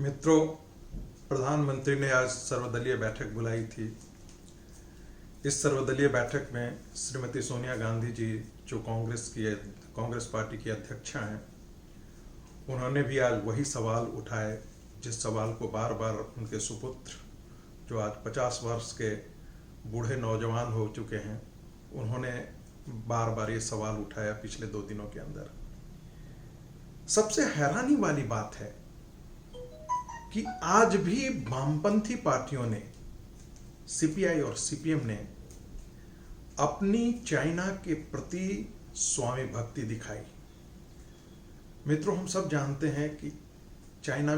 मित्रों, प्रधानमंत्री ने आज सर्वदलीय बैठक बुलाई थी। इस सर्वदलीय बैठक में श्रीमती सोनिया गांधी जी, जो कांग्रेस पार्टी की अध्यक्षा हैं, उन्होंने भी आज वही सवाल उठाए जिस सवाल को बार बार उनके सुपुत्र, जो आज 50 वर्ष के बूढ़े नौजवान हो चुके हैं, उन्होंने बार बार ये सवाल उठाया पिछले 2 दिनों के अंदर। सबसे हैरानी वाली बात है कि आज भी वामपंथी पार्टियों ने, सीपीआई और सीपीएम ने, अपनी चाइना के प्रति स्वामी भक्ति दिखाई। मित्रों, हम सब जानते हैं कि चाइना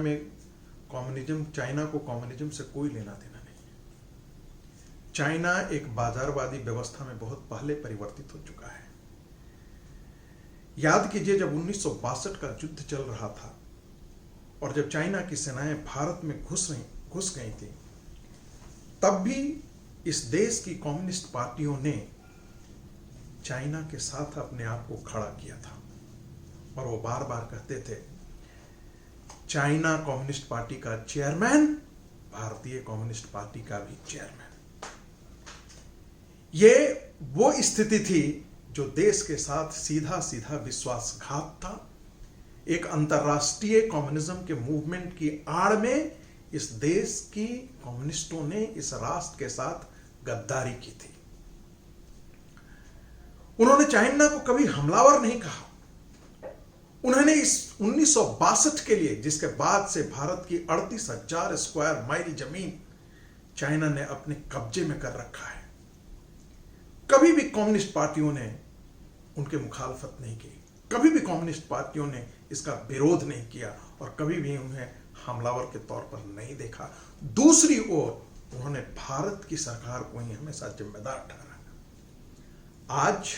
को कम्युनिज्म से कोई लेना देना नहीं है। चाइना एक बाजारवादी व्यवस्था में बहुत पहले परिवर्तित हो चुका है। याद कीजिए, जब 1962 का युद्ध चल रहा था और जब चाइना की सेनाएं भारत में घुस गई थी, तब भी इस देश की कम्युनिस्ट पार्टियों ने चाइना के साथ अपने आप को खड़ा किया था और वो बार बार कहते थे, चाइना कम्युनिस्ट पार्टी का चेयरमैन भारतीय कम्युनिस्ट पार्टी का भी चेयरमैन। ये वो स्थिति थी जो देश के साथ सीधा सीधा विश्वासघात था। एक अंतर्राष्ट्रीय कम्युनिज्म के मूवमेंट की आड़ में इस देश की कम्युनिस्टों ने इस राष्ट्र के साथ गद्दारी की थी। उन्होंने चाइना को कभी हमलावर नहीं कहा। उन्होंने इस 1962 के लिए, जिसके बाद से भारत की 38,000 स्क्वायर माइल जमीन चाइना ने अपने कब्जे में कर रखा है, कभी भी कम्युनिस्ट पार्टियों ने उनके मुखालफत नहीं की। कभी भी कम्युनिस्ट पार्टियों ने इसका विरोध नहीं किया और कभी भी उन्हें हमलावर के तौर पर नहीं देखा। दूसरी ओर उन्होंने भारत की सरकार को ही हमेशा जिम्मेदार ठहराया। आज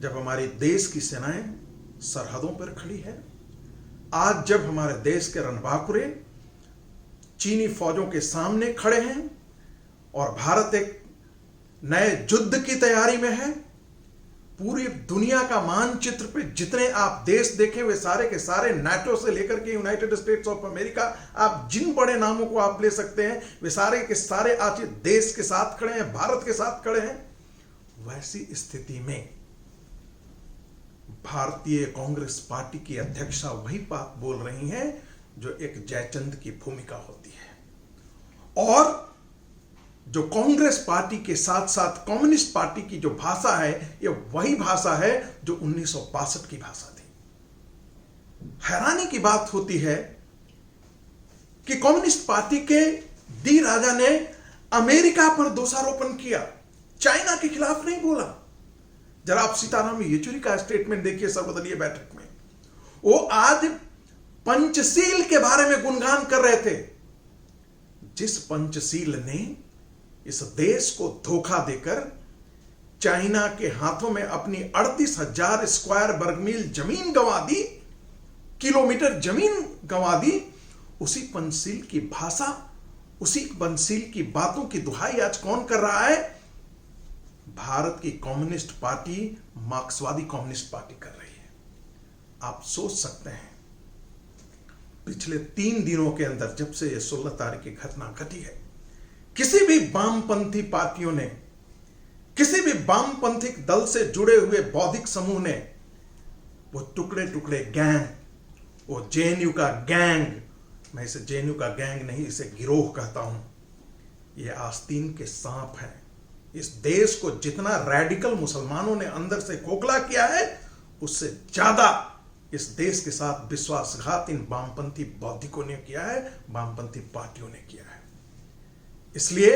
जब हमारे देश की सेनाएं सरहदों पर खड़ी है, आज जब हमारे देश के रणबांकुरे चीनी फौजों के सामने खड़े हैं और भारत एक नए युद्ध की तैयारी में है, पूरी दुनिया का मानचित्र पे जितने आप देश देखें वे सारे के सारे, नाटो से लेकर के यूनाइटेड स्टेट्स ऑफ अमेरिका, आप जिन बड़े नामों को आप ले सकते हैं, वे सारे के सारे आज देश के साथ खड़े हैं, भारत के साथ खड़े हैं। वैसी स्थिति में भारतीय कांग्रेस पार्टी की अध्यक्षा वही बात बोल रही हैं जो एक जयचंद की भूमिका होती है। और जो कांग्रेस पार्टी के साथ साथ कम्युनिस्ट पार्टी की जो भाषा है, ये वही भाषा है जो 1962 की भाषा थी। हैरानी की बात होती है कि कम्युनिस्ट पार्टी के डी राजा ने अमेरिका पर दोषारोपण किया, चाइना के खिलाफ नहीं बोला। जरा आप सीताराम येचुरी का स्टेटमेंट देखिए सर्वदलीय बैठक में। वो आज पंचशील के बारे में गुणगान कर रहे थे, जिस पंचशील ने इस देश को धोखा देकर चाइना के हाथों में अपनी 38,000 स्क्वायर बर्गमील जमीन गंवा दी, किलोमीटर जमीन गंवा दी। उसी पंचशील की भाषा, उसी पंचशील की बातों की दुहाई आज कौन कर रहा है? भारत की कम्युनिस्ट पार्टी, मार्क्सवादी कम्युनिस्ट पार्टी कर रही है। आप सोच सकते हैं, पिछले 3 दिनों के अंदर, जब से यह 16 तारीख की घटना घटी है, किसी भी वामपंथी पार्टियों ने, किसी भी वामपंथी दल से जुड़े हुए बौद्धिक समूह ने वो टुकड़े टुकड़े गैंग, वो जेएनयू का गैंग, मैं इसे जेएनयू का गैंग नहीं, इसे गिरोह कहता हूं, ये आस्तीन के सांप हैं। इस देश को जितना रैडिकल मुसलमानों ने अंदर से खोखला किया है, उससे ज्यादा इस देश के साथ विश्वासघात इन वामपंथी बौद्धिकों ने किया है, वामपंथी पार्टियों ने किया है। इसलिए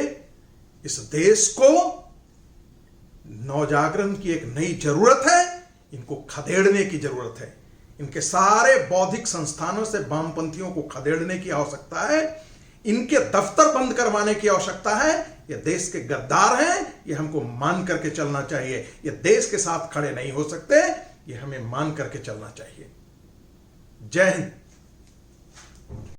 इस देश को नवजागरण की एक नई जरूरत है, इनको खदेड़ने की जरूरत है। इनके सारे बौद्धिक संस्थानों से वामपंथियों को खदेड़ने की आवश्यकता है, इनके दफ्तर बंद करवाने की आवश्यकता है। ये देश के गद्दार हैं, ये हमको मान करके चलना चाहिए। ये देश के साथ खड़े नहीं हो सकते, ये हमें मान करके चलना चाहिए। जय हिंद।